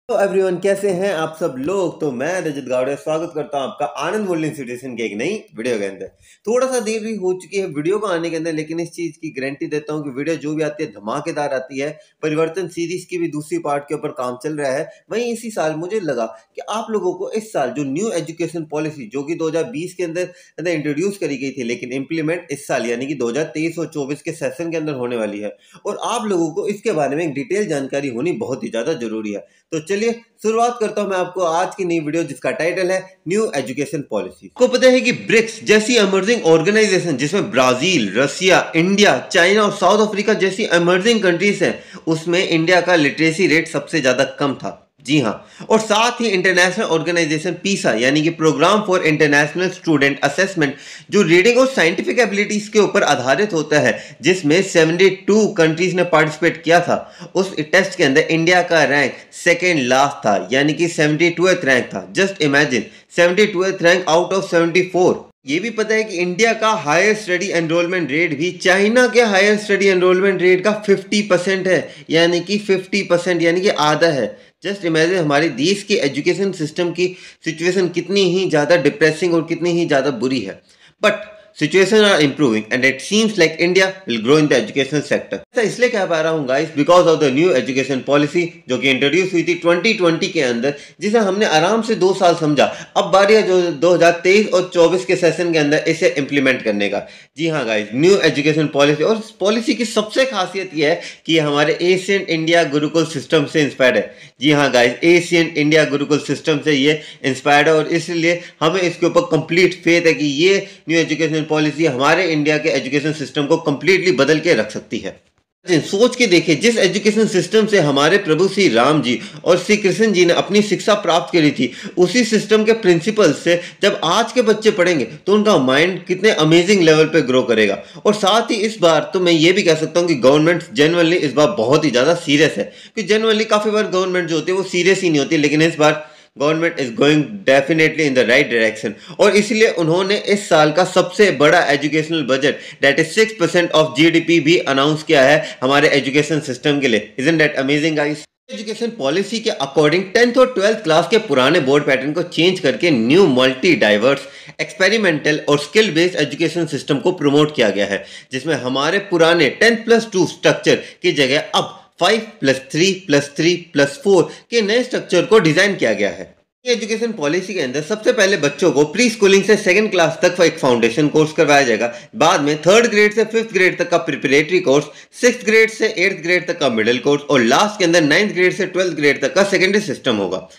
तो एवरीवन, कैसे हैं आप सब लोग। तो मैं रजत गावड़े स्वागत करता हूं आपका आनंद वर्ल्ड इंस्टीट्यूशन के एक नई वीडियो के अंदर। थोड़ा सा देर भी हो चुकी है वीडियो को आने के अंदर, लेकिन इस चीज की गारंटी देता हूं कि वीडियो जो भी आती है धमाकेदार आती है। परिवर्तन सीरीज की भी दूसरी पार्ट के ऊपर काम चल रहा है। वहीं इसी साल मुझे लगा कि आप लोगों को इस साल जो न्यू एजुकेशन पॉलिसी जो कि 2020 के अंदर इंट्रोड्यूस करी गई थी, लेकिन इम्प्लीमेंट इस साल यानी कि 2023 और 24 के सेशन के अंदर होने वाली है, और आप लोगों को इसके बारे में एक डिटेल जानकारी होनी बहुत ही ज्यादा जरूरी है। तो चलिए शुरुआत करता हूं मैं आपको आज की नई वीडियो, जिसका टाइटल है न्यू एजुकेशन पॉलिसी। को पता है कि ब्रिक्स जैसी इमर्जिंग ऑर्गेनाइजेशन, जिसमें ब्राजील, रशिया, इंडिया, चाइना और साउथ अफ्रीका जैसी इमर्जिंग कंट्रीज हैं, उसमें इंडिया का लिटरेसी रेट सबसे ज्यादा कम था। जी हाँ, और साथ ही इंटरनेशनल ऑर्गेनाइजेशन पीसा यानी कि programme for international student assessment, जो रीडिंग और साइंटिफिक एबिलिटीज के ऊपर आधारित होता है, जिसमें 72 कंट्रीज ने पार्टिसिपेट किया था। उस टेस्ट के अंदर इंडिया का रैंक सेकेंड लास्ट था, यानी कि 72th रैंक था। Just imagine, 72th rank out of 74। ये भी पता है कि इंडिया का हायर स्टडी एनरोलमेंट रेट भी चाइना के हायर स्टडी एनरोलमेंट रेट का 50% है, यानी कि 50%, यानी कि आधा है। जस्ट इमेजिन हमारे देश के एजुकेशन सिस्टम की सिचुएशन कितनी ही ज़्यादा डिप्रेसिंग और कितनी ही ज़्यादा बुरी है। But situation are improving and it seems like India will grow in the education sector. ऐसा इसलिए कह पा रहा हूँ guys, because of the new education policy जो कि इंट्रोड्यूस हुई थी 2020 के अंदर, जिसे हमने आराम से 2 साल समझा। अब बारी है जो 2023 और 24 के सेशन के अंदर इसे इम्प्लीमेंट करने का। जी हाँ गाइस, न्यू एजुकेशन पॉलिसी, और इस पॉलिसी की सबसे खासियत यह है कि ये हमारे एशियन इंडिया गुरुकुल सिस्टम से इंस्पायर्ड है। जी हाँ guys, Asian India Gurukul system से ये इंस्पायर्ड है, और इसलिए हमें इसके ऊपर कंप्लीट फेथ है कि ये न्यू एजुकेशन पॉलिसी हमारे इंडिया के एजुकेशन सिस्टम को कंप्लीटली बदल के रख सकती है। सोच के देखिए, जिस एजुकेशन सिस्टम से हमारे प्रभु श्री राम जी और श्री कृष्ण जी ने अपनी शिक्षा प्राप्त करी थी, उसी सिस्टम के प्रिंसिपल से जब आज के बच्चे पढ़ेंगे तो उनका माइंड कितने अमेजिंग लेवल पे ग्रो करेगा। और साथ ही इस बार तो मैं ये भी कह सकता हूँ कि गवर्नमेंट जेन्युइनली इस बार बहुत ही ज़्यादा सीरियस है, क्योंकि जेन्युइनली काफ़ी बार गवर्नमेंट जो होती है वो सीरियस ही नहीं होती, लेकिन इस बार government is going definitely in the right direction. और इसलिए उन्होंने इस साल का सबसे बड़ा educational budget that is 6% of GDP भी अनाउंस किया है हमारे एजुकेशन सिस्टम के लिए। Isn't that amazing guys. Education policy के अकॉर्डिंग 10th और 12th क्लास के पुराने बोर्ड पैटर्न को चेंज करके न्यू मल्टी डाइवर्स एक्सपेरिमेंटल और स्किल बेस्ड एजुकेशन सिस्टम को प्रमोट किया गया है, जिसमें हमारे पुराने 10+2 स्ट्रक्चर की जगह अब 5+3+3+4 के नए स्ट्रक्चर को डिजाइन किया गया है। एजुकेशन पॉलिसी के अंदर सबसे पहले बच्चों को प्री स्कूलिंग से 2nd क्लास तक एक फाउंडेशन कोर्स करवाया जाएगा। बाद में 3rd ग्रेड से 5th ग्रेड तक का प्रिपरेटरी कोर्स, 6th ग्रेड से 8th ग्रेड तक का मिडिल कोर्स, और लास्ट के अंदर 9th ग्रेड से 12th ग्रेड तक का सेकेंडरी सिस्टम होगा।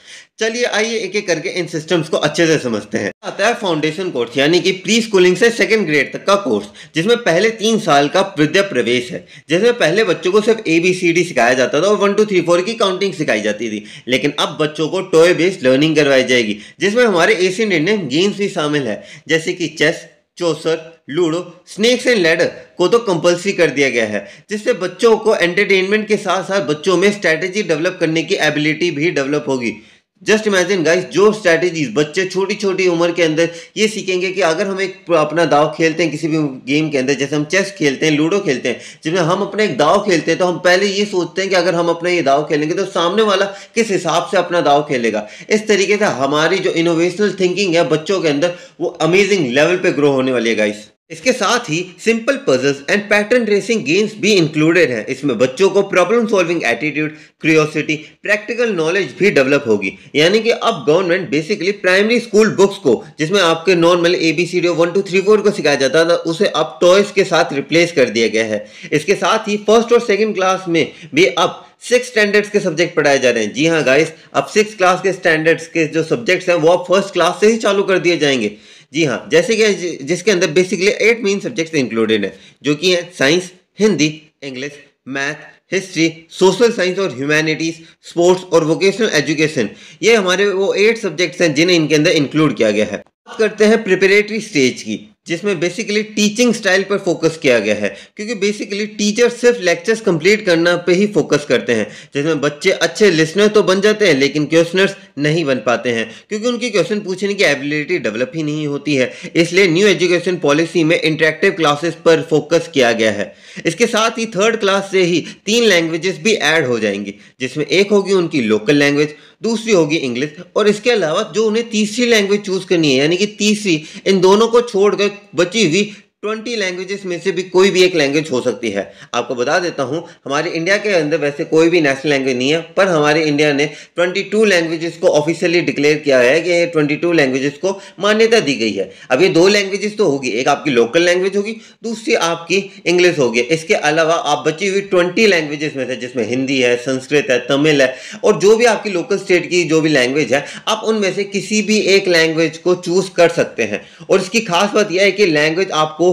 चलिए आइए एक एक करके इन सिस्टम्स को अच्छे से समझते हैं। आता है फाउंडेशन कोर्स, यानी कि प्री स्कूलिंग से 2nd ग्रेड तक का कोर्स, जिसमें पहले 3 साल का विद्या प्रवेश है, जिसमें पहले बच्चों को सिर्फ ABCD सिखाया जाता था और 1 2 3 4 की काउंटिंग सिखाई जाती थी। लेकिन अब बच्चों को टॉय बेस्ड लर्निंग करवाई जाएगी, जिसमें हमारे एशियन इंडियन गेम्स भी शामिल है, जैसे कि चेस, चौसर, लूडो, स्नेक्स एंड लैडर को तो कंपल्सरी कर दिया गया है, जिससे बच्चों को एंटरटेनमेंट के साथ साथ बच्चों में स्ट्रैटेजी डेवलप करने की एबिलिटी भी डेवलप होगी। जस्ट इमेजिन गाइस, जो स्ट्रैटेजीज बच्चे छोटी छोटी उम्र के अंदर ये सीखेंगे कि अगर हम एक अपना दाव खेलते हैं किसी भी गेम के अंदर, जैसे हम चेस खेलते हैं, लूडो खेलते हैं, जिसमें हम अपने एक दाव खेलते हैं, तो हम पहले ये सोचते हैं कि अगर हम अपना ये दाव खेलेंगे तो सामने वाला किस हिसाब से अपना दाव खेलेगा। इस तरीके से हमारी जो इनोवेशनल थिंकिंग है बच्चों के अंदर, वो अमेजिंग लेवल पे ग्रो होने वाली है गाइस। इसके साथ ही simple puzzles and pattern tracing games भी इंक्लूडेड हैं। इसमें बच्चों को problem solving attitude, curiosity, practical knowledge भी डेवलप होगी। यानी कि अब government basically primary school books को, जिसमें आपके नॉर्मल ABCD 1 2 3 4 को सिखाया जाता था, उसे अब टॉयज के साथ रिप्लेस कर दिया गया है। इसके साथ ही 1st और 2nd क्लास में भी अब 6 स्टैंडर्ड्स के सब्जेक्ट पढ़ाए जा रहे हैं। जी हाँ गाइस, अब 6 क्लास के स्टैंडर्ड्स के जो सब्जेक्ट्स हैं वो अब 1st क्लास से ही चालू कर दिए जाएंगे। जी हाँ, जैसे कि जिसके अंदर बेसिकली 8 मेन सब्जेक्ट्स इंक्लूडेड है, जो कि हैं science, Hindi, English, math, history, social science और ह्यूमैनिटीज, स्पोर्ट्स और वोकेशनल एजुकेशन। ये हमारे वो 8 सब्जेक्ट्स हैं जिन्हें इनके अंदर इंक्लूड किया गया है। बात करते हैं प्रिपरेटरी स्टेज की, जिसमें बेसिकली टीचिंग स्टाइल पर फोकस किया गया है, क्योंकि बेसिकली टीचर सिर्फ लेक्चर्स कंप्लीट करना पे ही फोकस करते हैं, जिसमें बच्चे अच्छे लिसनर तो बन जाते हैं लेकिन क्वेश्चनर्स नहीं बन पाते हैं, क्योंकि उनकी क्वेश्चन पूछने की एबिलिटी डेवलप ही नहीं होती है। इसलिए न्यू एजुकेशन पॉलिसी में इंटरेक्टिव क्लासेस पर फोकस किया गया है। इसके साथ ही 3rd क्लास से ही 3 लैंग्वेजेस भी ऐड हो जाएंगी, जिसमें एक होगी उनकी लोकल लैंग्वेज, दूसरी होगी इंग्लिश, और इसके अलावा जो उन्हें तीसरी लैंग्वेज चूज करनी है यानी कि तीसरी, इन दोनों को छोड़कर बची हुई 20 लैंग्वेजेस में से भी कोई भी एक लैंग्वेज हो सकती है। आपको बता देता हूं, हमारे इंडिया के अंदर वैसे कोई भी नेशनल लैंग्वेज नहीं है, पर हमारे इंडिया ने 22 लैंग्वेजेस को ऑफिशियली डिक्लेयर किया है कि ये 22 लैंग्वेजेस को मान्यता दी गई है। अब ये 2 लैंग्वेजेस तो होगी, एक आपकी लोकल लैंग्वेज होगी, दूसरी आपकी इंग्लिश होगी। इसके अलावा आप बची हुई 20 लैंग्वेजेस में से, जिसमें हिंदी है, संस्कृत है, तमिल है, और जो भी आपकी लोकल स्टेट की जो भी लैंग्वेज है, आप उनमें से किसी भी एक लैंग्वेज को चूज कर सकते हैं। और इसकी खास बात यह है कि लैंग्वेज आपको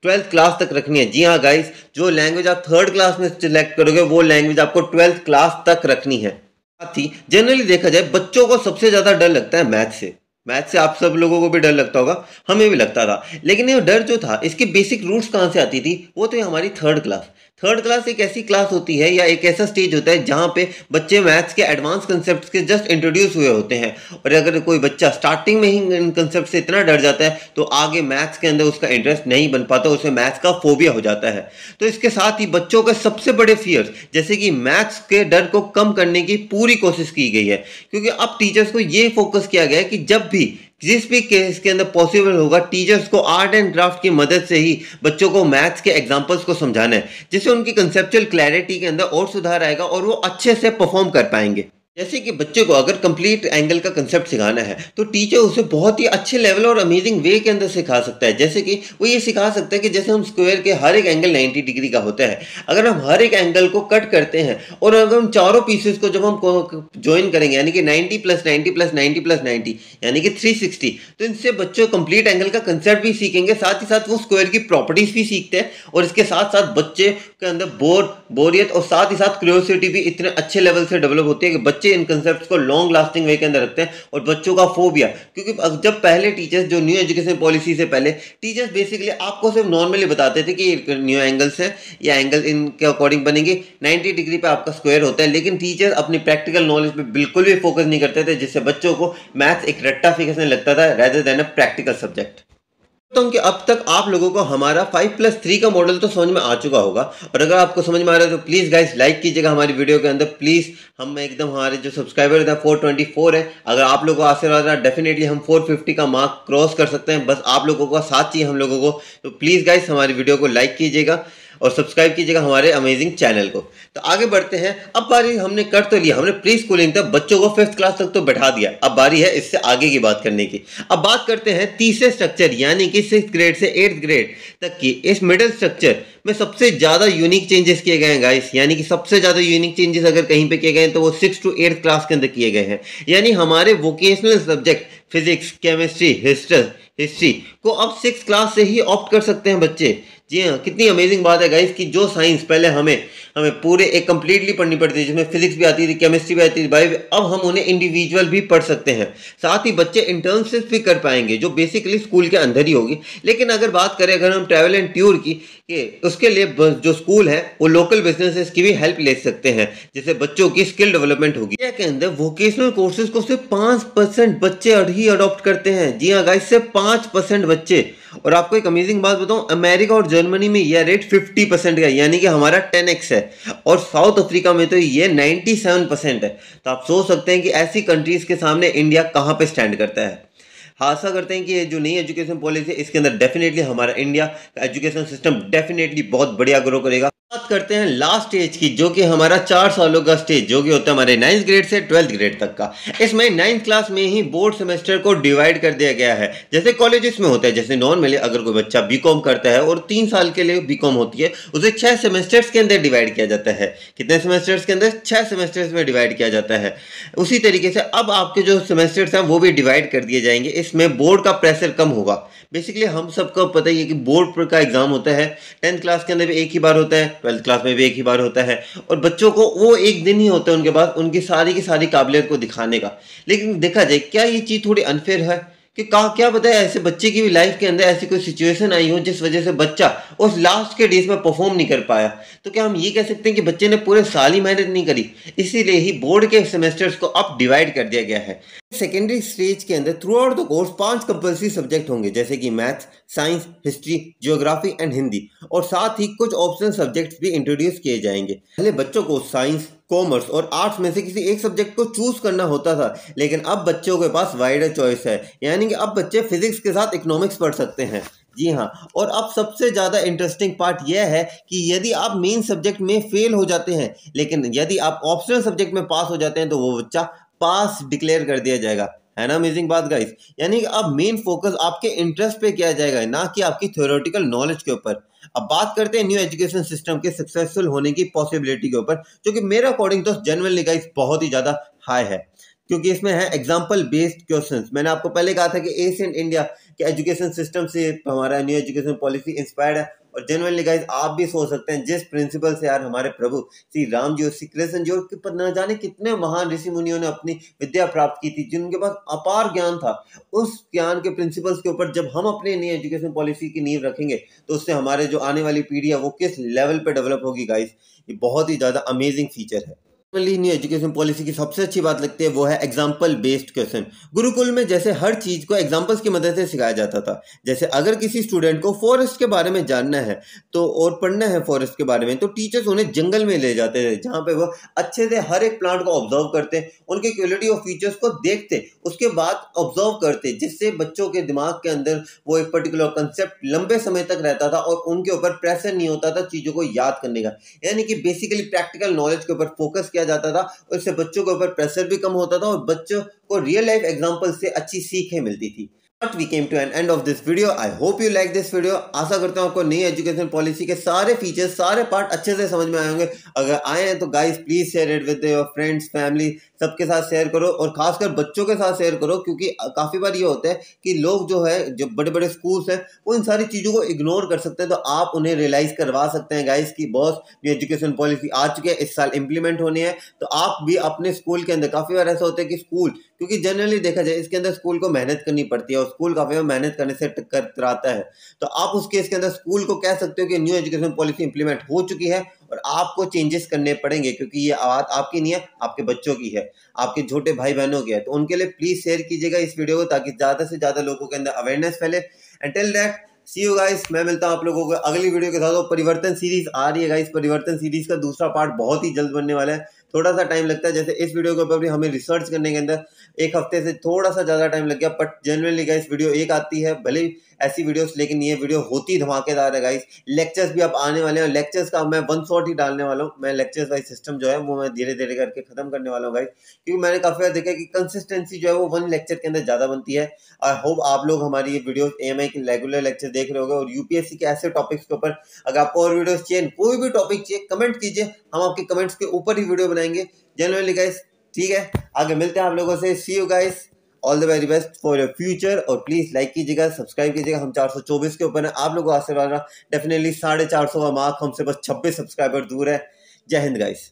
12th क्लास तक रखनी है। जी हाँ गाइस, जो लैंग्वेज आप 3rd क्लास में सिलेक्ट करोगे वो लैंग्वेज आपको 12th क्लास तक रखनी है। साथ ही जनरली देखा जाए, बच्चों को सबसे ज्यादा डर लगता है मैथ से। मैथ से आप सब लोगों को भी डर लगता होगा, हमें भी लगता था। लेकिन ये डर जो था, इसकी बेसिक रूट्स कहाँ से आती थी? वो तो हमारी 3rd क्लास। 3rd क्लास एक ऐसी क्लास होती है या एक ऐसा स्टेज होता है जहाँ पे बच्चे मैथ्स के एडवांस कंसेप्ट के जस्ट इंट्रोड्यूस हुए होते हैं। और अगर कोई बच्चा स्टार्टिंग में ही इन कंसेप्ट से इतना डर जाता है तो आगे मैथ्स के अंदर उसका इंटरेस्ट नहीं बन पाता, उसे मैथ्स का फोबिया हो जाता है। तो इसके साथ ही बच्चों के सबसे बड़े फियर्स, जैसे कि मैथ्स के डर को कम करने की पूरी कोशिश की गई है, क्योंकि अब टीचर्स को ये फोकस किया गया है कि जब भी जिस भी केस के अंदर पॉसिबल होगा, टीचर्स को आर्ट एंड क्राफ्ट की मदद से ही बच्चों को मैथ्स के एग्जांपल्स को समझाना है, जिससे उनकी कंसेप्चुअल क्लैरिटी के अंदर और सुधार आएगा और वो अच्छे से परफॉर्म कर पाएंगे। जैसे कि बच्चे को अगर कंप्लीट एंगल का कंसेप्ट सिखाना है तो टीचर उसे बहुत ही अच्छे लेवल और अमेजिंग वे के अंदर सिखा सकता है। जैसे कि वो ये सिखा सकता है कि जैसे हम स्क्वायर के हर एक एंगल 90 डिग्री का होता है, अगर हम हर एक एंगल को कट करते हैं और अगर हम चारों पीसेस को जब हम ज्वाइन करेंगे यानी कि 90 + 90 + 90 + 90 यानी कि 360, तो इनसे बच्चे कंप्लीट एंगल का कंसेप्ट भी सीखेंगे, साथ ही साथ वो स्क्वायर की प्रॉपर्टीज भी सीखते हैं। और इसके साथ साथ बच्चे के अंदर बोरियत और साथ ही साथ क्यूरियोसिटी भी इतने अच्छे लेवल से डेवलप होती है कि बच्चे इन कंसेप्ट्स को लॉन्ग लास्टिंग वे के अंदर रखते हैं। और बच्चों का फोबिया, क्योंकि जब पहले टीचर्स, जो न्यू एजुकेशन पॉलिसी से पहले टीचर्स बेसिकली आपको सिर्फ नॉर्मली बताते थे कि न्यू एंगल्स हैं, या एंगल इनके अकॉर्डिंग बनेंगे, 90 डिग्री पे आपका स्क्वायर होता है, लेकिन टीचर अपनी प्रैक्टिकल नॉलेज पे बिल्कुल भी फोकस नहीं करते थे, जिससे बच्चों को मैथ्स एक रट्टा फिकेशन लगता था rather than a practical subject. तो कि अब तक आप लोगों को हमारा 5+3 का मॉडल तो समझ में आ चुका होगा, और अगर आपको समझ में आ रहा है तो प्लीज गाइस लाइक कीजिएगा हमारी वीडियो के अंदर। प्लीज हम एकदम, हमारे जो सब्सक्राइबर है 424 है, अगर आप लोगों को आशीर्वाद रहा डेफिनेटली हम 450 का मार्क क्रॉस कर सकते हैं। बस आप लोगों का साथ चाहिए हम लोगों को, तो प्लीज गाइस हमारी वीडियो को लाइक कीजिएगा और सब्सक्राइब कीजिएगा हमारे अमेजिंग चैनल को। तो आगे बढ़ते हैं। अब बारी हमने कर तो लिया, हमने प्री स्कूलिंग तक बच्चों को 5th क्लास तक तो बैठा दिया, अब बारी है इससे आगे की बात करने की। अब बात करते हैं तीसरे स्ट्रक्चर यानी कि 6th ग्रेड से 8th ग्रेड तक की। इस मिडिल स्ट्रक्चर में सबसे ज्यादा यूनिक चेंजेस किए गए हैं गाइस, यानी कि सबसे ज्यादा यूनिक चेंजेस अगर कहीं पे किए गए हैं तो वो 6th to 8th क्लास के अंदर किए गए हैं। यानी हमारे vocational subject physics, chemistry, history को अब 6th क्लास से ही ऑप्ट कर सकते हैं बच्चे। जी हाँ, कितनी अमेजिंग बात है गाइस कि जो साइंस पहले हमें पूरे एक कंप्लीटली पढ़नी पड़ती थी, जिसमें फिजिक्स भी आती थी, केमिस्ट्री भी आती थी, बायो, अब हम उन्हें इंडिविजुअल भी पढ़ सकते हैं। साथ ही बच्चे इंटर्नशिप भी कर पाएंगे जो बेसिकली स्कूल के अंदर ही होगी। लेकिन अगर बात करें अगर हम ट्रैवल एंड टूर की, उसके लिए जो स्कूल है वो लोकल बिजनेसेस की भी हेल्प ले सकते हैं, जिससे बच्चों की स्किल डेवलपमेंट होगी। इंडिया के अंदर वोकेशनल कोर्सेज को सिर्फ 5% बच्चे ही अडॉप्ट करते हैं। जी हाँ गाइस, सिर्फ 5% बच्चे। और आपको एक अमेजिंग बात बताऊं, अमेरिका और जर्मनी में यह रेट 50% का, यानी कि हमारा 10x है, और साउथ अफ्रीका में तो ये 97% है। तो आप सोच सकते हैं कि ऐसी कंट्रीज के सामने इंडिया कहां पे स्टैंड करता है। आशा करते हैं कि ये जो नई एजुकेशन पॉलिसी है इसके अंदर डेफिनेटली हमारा इंडिया का एजुकेशन सिस्टम डेफिनेटली बहुत बढ़िया ग्रो करेगा। बात करते हैं लास्ट स्टेज की, जो कि हमारा 4 सालों का स्टेज, जो कि होता है हमारे 9th ग्रेड से 12th ग्रेड तक का। इसमें 9th क्लास में ही बोर्ड सेमेस्टर को डिवाइड कर दिया गया है, जैसे कॉलेजेस में होता है। जैसे नॉर्मली अगर कोई बच्चा बीकॉम करता है और 3 साल के लिए बीकॉम होती है, उसे 6 सेमेस्टर्स के अंदर डिवाइड किया जाता है। कितने सेमेस्टर्स के अंदर? 6 सेमेस्टर्स में डिवाइड किया जाता है। उसी तरीके से अब आपके जो सेमेस्टर्स हैं वो भी डिवाइड कर दिए जाएंगे। इसमें बोर्ड का प्रेशर कम होगा। बेसिकली हम सबको पता ही है कि बोर्ड का एग्जाम होता है 10th क्लास के अंदर भी एक ही बार होता है, 12th क्लास में भी एक ही बार होता है, और बच्चों को वो एक दिन ही होता है उनके पास उनकी सारी की सारी काबिलियत को दिखाने का। लेकिन देखा जाए क्या ये चीज़ थोड़ी अनफेयर है कि क्या पता है ऐसे बच्चे की भी लाइफ के अंदर ऐसी कोई सिचुएशन आई हो जिस वजह से बच्चा उस लास्ट के डेज में परफॉर्म नहीं कर पाया, तो क्या हम ये कह सकते हैं कि बच्चे ने पूरे साल ही मेहनत नहीं करी? इसीलिए ही बोर्ड के सेमेस्टर्स को अब डिवाइड कर दिया गया है। सेकेंडरी स्टेज के अंदर through out the course 5 compulsory subject होंगे, जैसे कि maths, science, history, geography and Hindi, और साथ ही कुछ ऑप्शनल सब्जेक्ट्स भी इंट्रोड्यूस किए जाएंगे। पहले बच्चों को साइंस, कॉमर्स और आर्ट्स में से किसी एक सब्जेक्ट को चूज करना होता था, लेकिन अब बच्चों के पास वाइडर चॉइस है, यानी कि अब बच्चे फिजिक्स के साथ इकोनॉमिक्स पढ़ सकते हैं। जी हाँ, और अब सबसे ज़्यादा इंटरेस्टिंग पार्ट यह है कि यदि आप मेन सब्जेक्ट में फेल हो जाते हैं, लेकिन यदि आप ऑप्शनल सब्जेक्ट में पास हो जाते हैं, तो वो बच्चा पास डिक्लेयर कर दिया जाएगा। है ना अमेजिंग बात गाइस? यानी कि अब मेन फोकस आपके इंटरेस्ट पे किया जाएगा, ना कि आपकी थ्योरेटिकल नॉलेज के ऊपर। अब बात करते हैं न्यू एजुकेशन सिस्टम के सक्सेसफुल होने की पॉसिबिलिटी के ऊपर, जो कि मेरे अकॉर्डिंग तो जनरली गाइस बहुत ही ज़्यादा हाई है, क्योंकि इसमें है एग्जाम्पल बेस्ड क्वेश्चंस। मैंने आपको पहले कहा था कि एशियन इंडिया के एजुकेशन सिस्टम से हमारा न्यू एजुकेशन पॉलिसी इंस्पायर्ड है। और जेनुअनली गाइस आप भी सोच सकते हैं, जिस प्रिंसिपल से यार हमारे प्रभु श्री राम जी और श्री कृष्ण जी और न जाने कितने महान ऋषि मुनियों ने अपनी विद्या प्राप्त की थी, जिनके पास अपार ज्ञान था, उस ज्ञान के प्रिंसिपल्स के ऊपर जब हम अपने नई एजुकेशन पॉलिसी की नींव रखेंगे, तो उससे हमारे जो आने वाली पीढ़ी है वो किस लेवल पे डेवलप होगी गाइस। ये बहुत ही ज़्यादा अमेजिंग फीचर है। न्यू एजुकेशन पॉलिसी की सबसे अच्छी बात लगती है वो है एग्जाम्पल बेस्ड क्वेश्चन। गुरुकुल में जैसे हर चीज को एग्जाम्पल्स की मदद से सिखाया जाता था। जैसे अगर किसी स्टूडेंट को फॉरेस्ट के बारे में जानना है तो और पढ़ना है फॉरेस्ट के बारे में, तो टीचर्स उन्हें जंगल में ले जाते थे, जहाँ पे वो अच्छे से हर एक प्लांट को ऑब्जर्व करते, उनके क्वालिटी और फीचर्स को देखते, उसके बाद ऑब्जर्व करते, जिससे बच्चों के दिमाग के अंदर वो एक पर्टिकुलर कंसेप्ट लंबे समय तक रहता था और उनके ऊपर प्रेशर नहीं होता था चीजों को याद करने का। यानी कि बेसिकली प्रैक्टिकल नॉलेज के ऊपर फोकस किया जाता था, और इससे बच्चों के ऊपर प्रेशर भी कम होता था और बच्चों को रियल लाइफ एग्जांपल से अच्छी सीखें मिलती थी। But we came to an end of this video. I hope you like this video. आशा करता हूँ आपको नई एजुकेशन पॉलिसी के सारे फीचर्स, सारे पार्ट अच्छे से समझ में आए होंगे। अगर आए हैं तो guys please share it with your friends, family, सबके साथ शेयर करो, और खासकर बच्चों के साथ शेयर करो, क्योंकि काफी बार ये होता है कि लोग जो है, जो बड़े बड़े स्कूल्स हैं, वो इन सारी चीजों को इग्नोर कर सकते हैं। तो आप उन्हें रियलाइज करवा सकते हैं गाइस कि बॉस न्यू एजुकेशन पॉलिसी आ चुकी है, इस साल इंप्लीमेंट होनी है। तो आप भी अपने स्कूल के अंदर, काफी बार ऐसा होता है कि स्कूल, क्योंकि जनरली देखा जाए इसके अंदर स्कूल को मेहनत करनी पड़ती है और स्कूल काफी बार मेहनत करने से कतराता है, तो आप उस केस के अंदर स्कूल को कह सकते हो कि न्यू एजुकेशन पॉलिसी इंप्लीमेंट हो चुकी है और आपको चेंजेस करने पड़ेंगे, क्योंकि ये बात आपकी नहीं है, आपके बच्चों की है, आपके छोटे भाई बहनों की है। तो उनके लिए प्लीज शेयर कीजिएगा इस वीडियो को, ताकि ज्यादा से ज्यादा लोगों के अंदर अवेयरनेस फैले। Until that see you guys, मैं मिलता हूं आप लोगों को अगली वीडियो के साथ। वो परिवर्तन सीरीज आ रही है गाइस, परिवर्तन सीरीज का दूसरा पार्ट बहुत ही जल्द बनने वाला है। थोड़ा सा टाइम लगता है, जैसे इस वीडियो के ऊपर भी हमें रिसर्च करने के अंदर एक हफ्ते से थोड़ा सा ज्यादा टाइम लग गया, बट जनरली गाइस वीडियो एक आती है, भले ही ऐसी वीडियोस, लेकिन ये वीडियो होती धमाकेदार है गाइस। लेक्चर्स भी अब आने वाले हैं, लेक्चर्स का मैं वन शॉट ही डालने वाला हूँ। मैं लेक्चर्स वाइज सिस्टम जो है वो मैं धीरे धीरे करके खत्म करने वाला हूँ गाइस, क्योंकि मैंने काफी बार देखा कि कंसिस्टेंसी जो है वो वन लेक्चर के अंदर ज्यादा बनती है। आई होप आप लोग हमारी ये वीडियो AMI के रेगुलर लेक्चर देख रहे होंगे, और UPSC के ऐसे टॉपिक्स के ऊपर अगर आपको और वीडियोस चाहिए, कोई भी टॉपिक चाहिए, कमेंट कीजिए, हम आपके कमेंट्स के ऊपर ही वीडियो बनाएंगे जनरली गाइस। ठीक है, आगे मिलते हैं आप लोगों से। See you guys, all the very best for your future, और प्लीज लाइक कीजिएगा, सब्सक्राइब कीजिएगा। हम 424 के ऊपर है, आप लोगों को आशीर्वाद रहा, डेफिनेटली 450 का मार्क हमसे बस 26 सब्सक्राइबर दूर है। जय हिंद गाइस।